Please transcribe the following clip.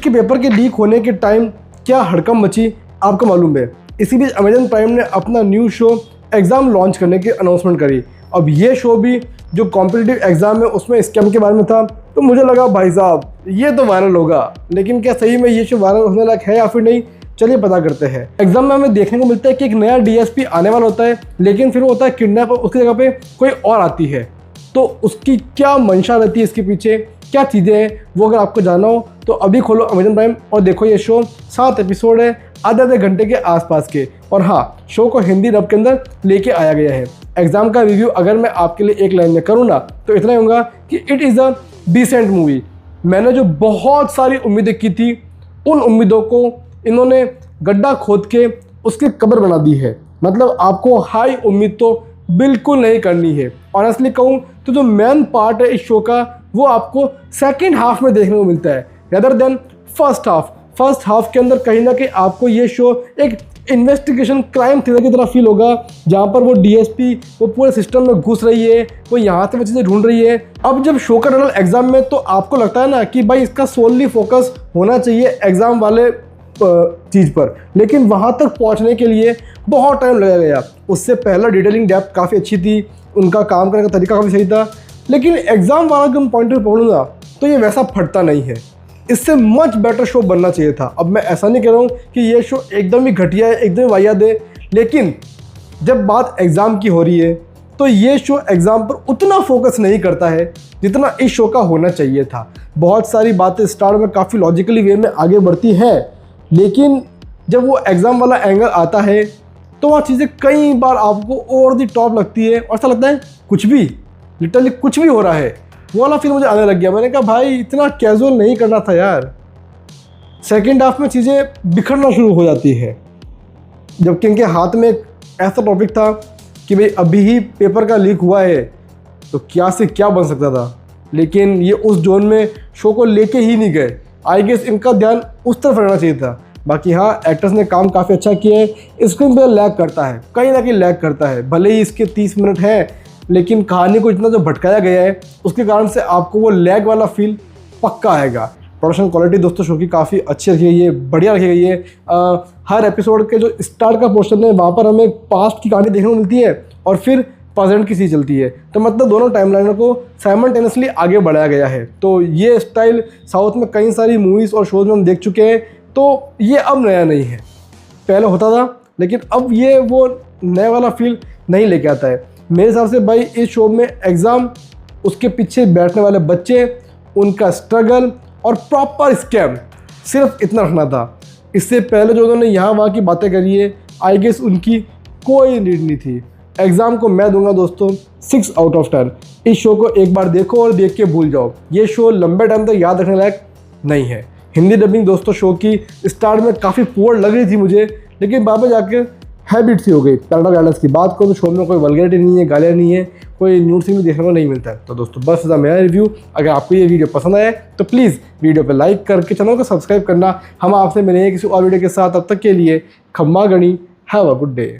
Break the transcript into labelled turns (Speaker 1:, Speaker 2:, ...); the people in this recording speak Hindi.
Speaker 1: के पेपर के लीक होने के टाइम क्या हड़कंप मची आपको मालूम है। इसी बीच अमेजन प्राइम ने अपना न्यू शो एग्ज़ाम लॉन्च करने की अनाउंसमेंट करी। अब ये शो भी जो कॉम्पिटिटिव एग्ज़ाम है उसमें स्कैम के बारे में था, तो मुझे लगा भाई साहब ये तो वायरल होगा, लेकिन क्या सही में ये शो वायरल होने लायक है या फिर नहीं, चलिए पता करते हैं। एग्जाम में हमें देखने को मिलता है कि एक नया डीएसपी आने वाला होता है, लेकिन फिर वो होता है किडनैप, उसकी जगह पे कोई और आती है। तो उसकी क्या मंशा रहती है, इसके पीछे क्या चीज़ें हैं, वो अगर आपको जानना हो तो अभी खोलो अमेजन प्राइम और देखो ये शो। 7 एपिसोड है, आधे घंटे के आसपास के। और हाँ, शो को हिंदी रब के अंदर लेके आया गया है। एग्जाम का रिव्यू अगर मैं आपके लिए एक लाइन में करूँ ना तो इतना ही होगा कि it is a decent movie. मैंने जो बहुत सारी उम्मीदें की थी, उन उम्मीदों को इन्होंने गड्ढा खोद के उसकी कब्र बना दी है। मतलब आपको हाई उम्मीद तो बिल्कुल नहीं करनी है। ऑनेस्टली कहूँ तो जो मेन पार्ट है इस शो का वो आपको सेकंड हाफ में देखने को मिलता है rather than first half. First half के अंदर कहीं ना कहीं आपको ये शो एक इन्वेस्टिगेशन क्राइम थ्रिलर की तरह फील होगा, जहाँ पर वो डीएसपी वो पूरे सिस्टम में घुस रही है, वो यहाँ से वो चीज़ें ढूंढ रही है। अब जब शो का टोटल एग्जाम में, तो आपको लगता है ना कि भाई इसका सोलली फोकस होना चाहिए एग्ज़ाम वाले चीज़ पर, लेकिन वहाँ तक पहुँचने के लिए बहुत टाइम लगा गया। उससे पहला डिटेलिंग डेप्थ काफ़ी अच्छी थी, उनका काम करने का तरीका काफ़ी सही था, लेकिन एग्ज़ाम वाला का पॉइंट ऑफ पढ़ूँगा तो ये वैसा फटता नहीं है। इससे मच बेटर शो बनना चाहिए था। अब मैं ऐसा नहीं कह रहा हूँ कि ये शो एकदम ही घटिया है, एकदम ही वाहियात है, लेकिन जब बात एग्ज़ाम की हो रही है तो ये शो एग्ज़ाम पर उतना फोकस नहीं करता है जितना इस शो का होना चाहिए था। बहुत सारी बातें स्टार्ट में काफ़ी लॉजिकली वे में आगे बढ़ती है, लेकिन जब वो एग्ज़ाम वाला एंगल आता है तो वह चीज़ें कई बार आपको ओवर द टॉप लगती है और ऐसा लगता है कुछ भी, लिटरली कुछ भी हो रहा है। वो वाला फिर मुझे आने लग गया। मैंने कहा भाई इतना कैजुअल नहीं करना था यार। सेकेंड हाफ में चीज़ें बिखरना शुरू हो जाती है, जबकि इनके हाथ में एक ऐसा टॉपिक था कि भाई अभी ही पेपर का लीक हुआ है तो क्या से क्या बन सकता था, लेकिन ये उस जोन में शो को लेके ही नहीं गए। आई गेस इनका ध्यान उस तरफ रहना चाहिए था। बाकी हाँ, एक्टर्स ने काम काफ़ी अच्छा किया है। स्क्रीन पे लैग करता है, कहीं ना कहीं लैग करता है, भले ही इसके 30 मिनट हैं, लेकिन कहानी को इतना जो भटकाया गया है उसके कारण से आपको वो लैग वाला फील पक्का आएगा। प्रोडक्शन क्वालिटी दोस्तों शो की काफ़ी अच्छी रखी गई है, बढ़िया रखी गई है। हर एपिसोड के जो स्टार्ट का पोर्शन है वहाँ पर हमें पास्ट की कहानी देखने को मिलती है और फिर प्रेजेंट की चीज़ चलती है, तो मतलब दोनों टाइमलाइनों को साइमल्टेनियसली आगे बढ़ाया गया है। तो ये स्टाइल साउथ में कई सारी मूवीज़ और शोज़ में हम देख चुके हैं, तो ये अब नया नहीं है, पहले होता था, लेकिन अब ये वो नया वाला फील नहीं लेके आता है। मेरे हिसाब से भाई इस शो में एग्ज़ाम, उसके पीछे बैठने वाले बच्चे, उनका स्ट्रगल और प्रॉपर स्कैम, सिर्फ इतना रखना था। इससे पहले जो उन्होंने यहाँ वहाँ की बातें करी है, आई गेस उनकी कोई नीड नहीं थी। एग्ज़ाम को मैं दूंगा दोस्तों 6 आउट ऑफ 10। इस शो को एक बार देखो और देख के भूल जाओ। ये शो लंबे टाइम तक याद रखने लायक नहीं है। हिंदी डबिंग दोस्तों शो की स्टार्ट में काफ़ी पुअर लग रही थी मुझे, लेकिन बाद में जाकर हैबिट सी हो गई। पैरेंटल गाइडेंस की बात करो तो शो में कोई वल्गैरिटी नहीं है, गालियाँ नहीं है, कोई न्यूड सीन भी देखने को नहीं मिलता है। तो दोस्तों बस था मेरा रिव्यू। अगर आपको ये वीडियो पसंद आया तो प्लीज़ वीडियो पे लाइक करके चैनल को सब्सक्राइब करना। हम आपसे मिलेंगे किसी और वीडियो के साथ, तब तक के लिए खम्मा गणी, हैव अ गुड डे।